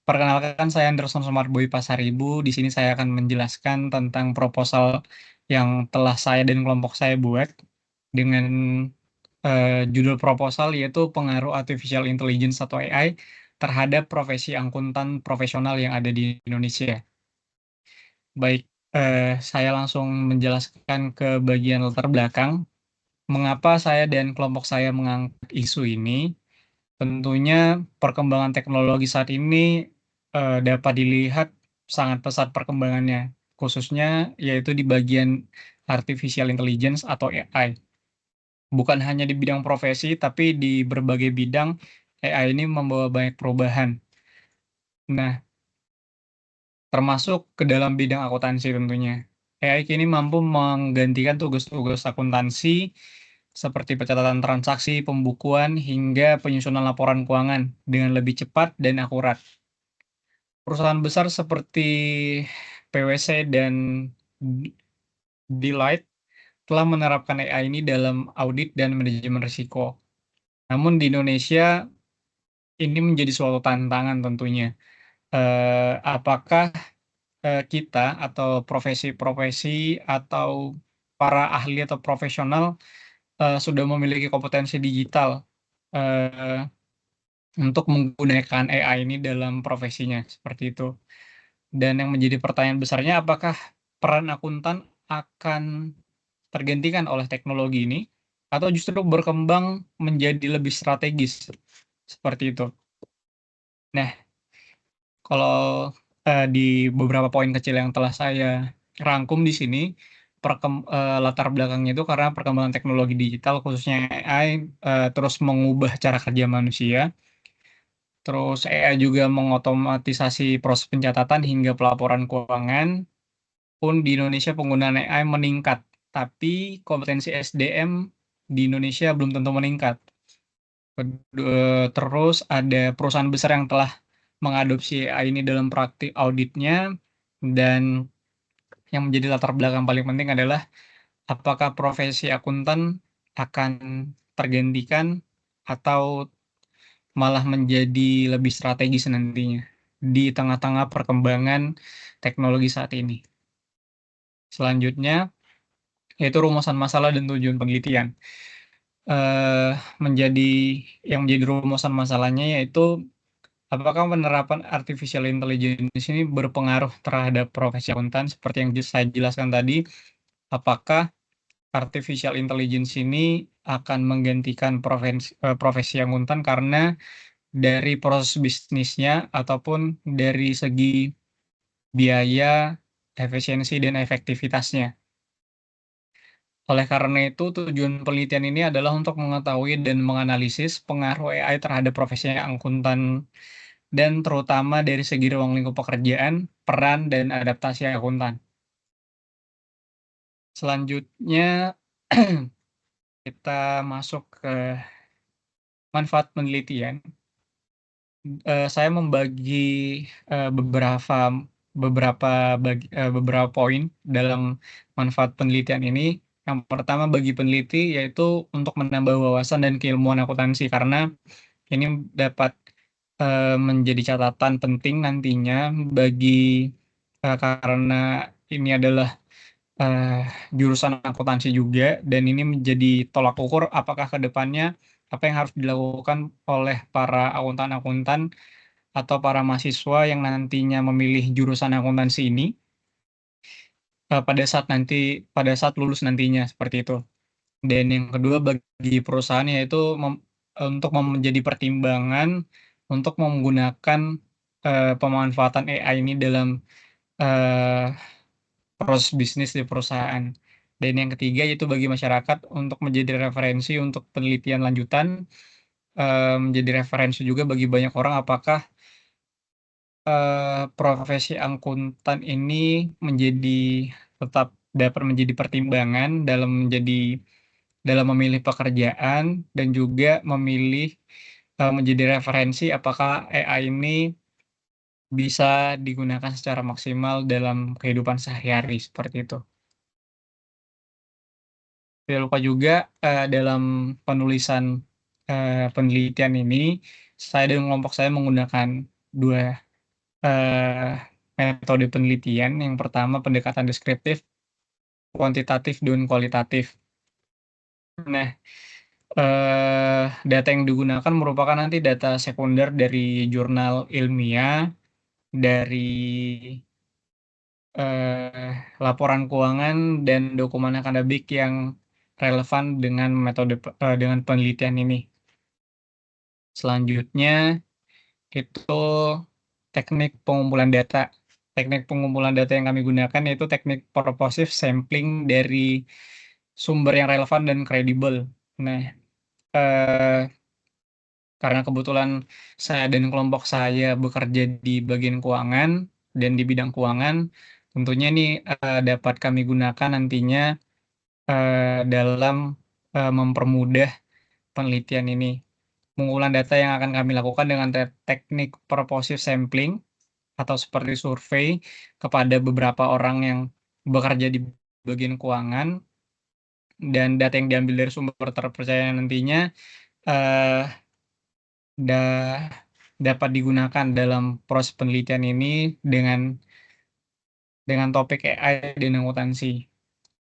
Perkenalkan, saya Anderson Sumarboy Pasaribu. Di sini saya akan menjelaskan tentang proposal yang telah saya dan kelompok saya buat dengan judul proposal yaitu pengaruh artificial intelligence atau AI terhadap profesi akuntan profesional yang ada di Indonesia. Baik, saya langsung menjelaskan ke bagian latar belakang. Mengapa saya dan kelompok saya mengangkat isu ini? Tentunya perkembangan teknologi saat ini dapat dilihat sangat pesat perkembangannya, khususnya yaitu di bagian artificial intelligence atau AI. Bukan hanya di bidang profesi, tapi di berbagai bidang AI ini membawa banyak perubahan. Nah, termasuk ke dalam bidang akuntansi tentunya. AI kini mampu menggantikan tugas-tugas akuntansi seperti pencatatan transaksi, pembukuan, hingga penyusunan laporan keuangan dengan lebih cepat dan akurat. Perusahaan besar seperti PwC dan Deloitte telah menerapkan AI ini dalam audit dan manajemen risiko. Namun di Indonesia ini menjadi suatu tantangan tentunya. Apakah kita atau profesi-profesi atau para ahli atau profesional sudah memiliki kompetensi digital eh, untuk menggunakan AI ini dalam profesinya, seperti itu. Dan yang menjadi pertanyaan besarnya, apakah peran akuntan akan tergantikan oleh teknologi ini, atau justru berkembang menjadi lebih strategis, seperti itu. Nah, kalau di beberapa poin kecil yang telah saya rangkum di sini, latar belakangnya itu karena perkembangan teknologi digital, khususnya AI, terus mengubah cara kerja manusia. Terus AI juga mengotomatisasi proses pencatatan hingga pelaporan keuangan. Pun di Indonesia penggunaan AI meningkat, tapi kompetensi SDM di Indonesia belum tentu meningkat. Terus ada perusahaan besar yang telah mengadopsi AI ini dalam praktik auditnya, dan yang menjadi latar belakang paling penting adalah apakah profesi akuntan akan tergantikan atau malah menjadi lebih strategis nantinya di tengah-tengah perkembangan teknologi saat ini. Selanjutnya, yaitu rumusan masalah dan tujuan penelitian. Eh, menjadi yang menjadi rumusan masalahnya yaitu apakah penerapan artificial intelligence ini berpengaruh terhadap profesi akuntan seperti yang saya jelaskan tadi, apakah artificial intelligence ini akan menggantikan profesi akuntan karena dari proses bisnisnya ataupun dari segi biaya, efisiensi, dan efektivitasnya. Oleh karena itu, tujuan penelitian ini adalah untuk mengetahui dan menganalisis pengaruh AI terhadap profesi akuntan dan terutama dari segi ruang lingkup pekerjaan, peran, dan adaptasi akuntan. Selanjutnya, kita masuk ke manfaat penelitian. Saya membagi beberapa beberapa beberapa poin dalam manfaat penelitian ini. Yang pertama bagi peneliti yaitu untuk menambah wawasan dan keilmuan akuntansi karena ini dapat menjadi catatan penting nantinya bagi karena ini adalah eh, jurusan akuntansi juga, dan ini menjadi tolak ukur apakah ke depannya apa yang harus dilakukan oleh para akuntan-akuntan atau para mahasiswa yang nantinya memilih jurusan akuntansi ini pada saat lulus nantinya, seperti itu. Dan yang kedua bagi perusahaan yaitu untuk menjadi pertimbangan untuk menggunakan pemanfaatan AI ini dalam eh, proses bisnis di perusahaan. Dan yang ketiga yaitu bagi masyarakat untuk menjadi referensi untuk penelitian lanjutan, menjadi referensi juga bagi banyak orang apakah profesi akuntan ini menjadi tetap dapat menjadi pertimbangan dalam memilih pekerjaan dan juga memilih menjadi referensi apakah AI ini bisa digunakan secara maksimal dalam kehidupan sehari-hari, seperti itu. Tidak lupa juga dalam penulisan penelitian ini, saya dan kelompok saya menggunakan dua. eee, metode penelitian. Yang pertama pendekatan deskriptif, kuantitatif, dan kualitatif. Nah, data yang digunakan merupakan nanti data sekunder dari jurnal ilmiah, dari, laporan keuangan dan dokumen akademik yang relevan dengan dengan penelitian ini. Selanjutnya itu teknik pengumpulan data. Teknik pengumpulan data yang kami gunakan yaitu teknik purposive sampling dari sumber yang relevan dan kredibel. Nah, eee, karena kebetulan saya dan kelompok saya bekerja di bagian keuangan dan di bidang keuangan, tentunya ini, dapat kami gunakan nantinya, dalam, mempermudah penelitian ini. Pengumpulan data yang akan kami lakukan dengan teknik purposive sampling atau seperti survei kepada beberapa orang yang bekerja di bagian keuangan, dan data yang diambil dari sumber terpercaya nantinya, eee, da dapat digunakan dalam proses penelitian ini dengan topik AI dan akuntansi.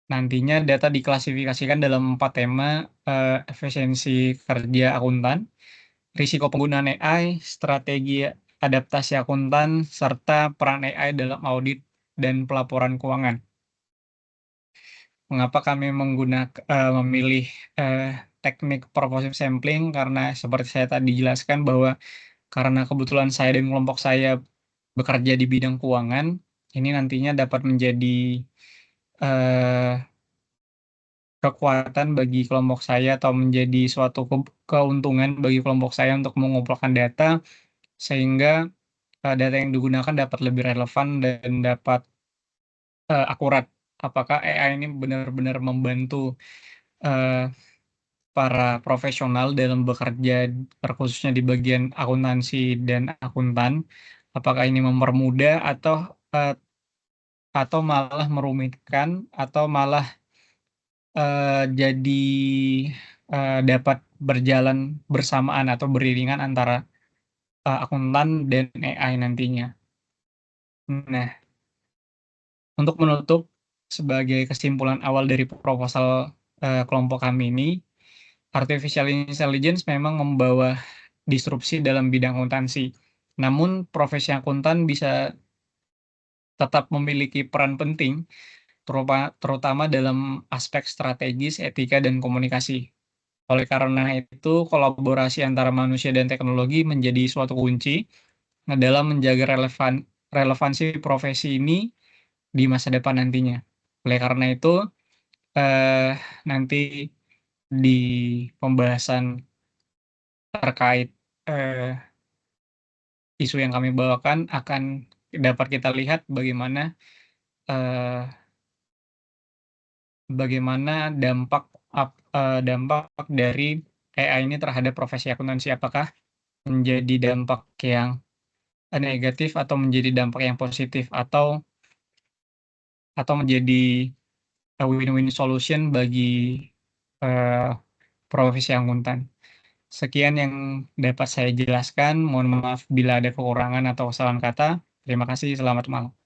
Nantinya data diklasifikasikan dalam 4 tema, efisiensi kerja akuntan, risiko penggunaan AI, strategi adaptasi akuntan, serta peran AI dalam audit dan pelaporan keuangan. Mengapa kami memilih, teknik purposive sampling, karena seperti saya tadi jelaskan bahwa karena kebetulan saya dan kelompok saya bekerja di bidang keuangan, ini nantinya dapat menjadi, eee, kekuatan bagi kelompok saya atau menjadi suatu keuntungan bagi kelompok saya untuk mengumpulkan data, sehingga, data yang digunakan dapat lebih relevan dan dapat, akurat. Apakah AI ini benar-benar membantu, eee, para profesional dalam bekerja, terkhususnya di bagian akuntansi dan akuntan, apakah ini mempermudah atau malah merumitkan, atau malah, jadi, dapat berjalan bersamaan atau beriringan antara, akuntan dan AI nantinya. Nah, untuk menutup, sebagai kesimpulan awal dari proposal, kelompok kami ini, artificial intelligence memang membawa disrupsi dalam bidang akuntansi. Namun profesi akuntan bisa tetap memiliki peran penting, terutama dalam aspek strategis, etika, dan komunikasi. Oleh karena itu, kolaborasi antara manusia dan teknologi menjadi suatu kunci dalam menjaga relevansi profesi ini di masa depan nantinya. Oleh karena itu, nanti di pembahasan terkait, eee, isu yang kami bawakan akan dapat kita lihat eee, bagaimana dampak dari AI ini terhadap profesi akuntansi. Apakah menjadi dampak yang negatif atau menjadi dampak yang positif, atau menjadi, win-win solution bagi, eee, profesi akuntan. Sekian yang dapat saya jelaskan, mohon maaf bila ada kekurangan atau kesalahan kata. Terima kasih, selamat malam.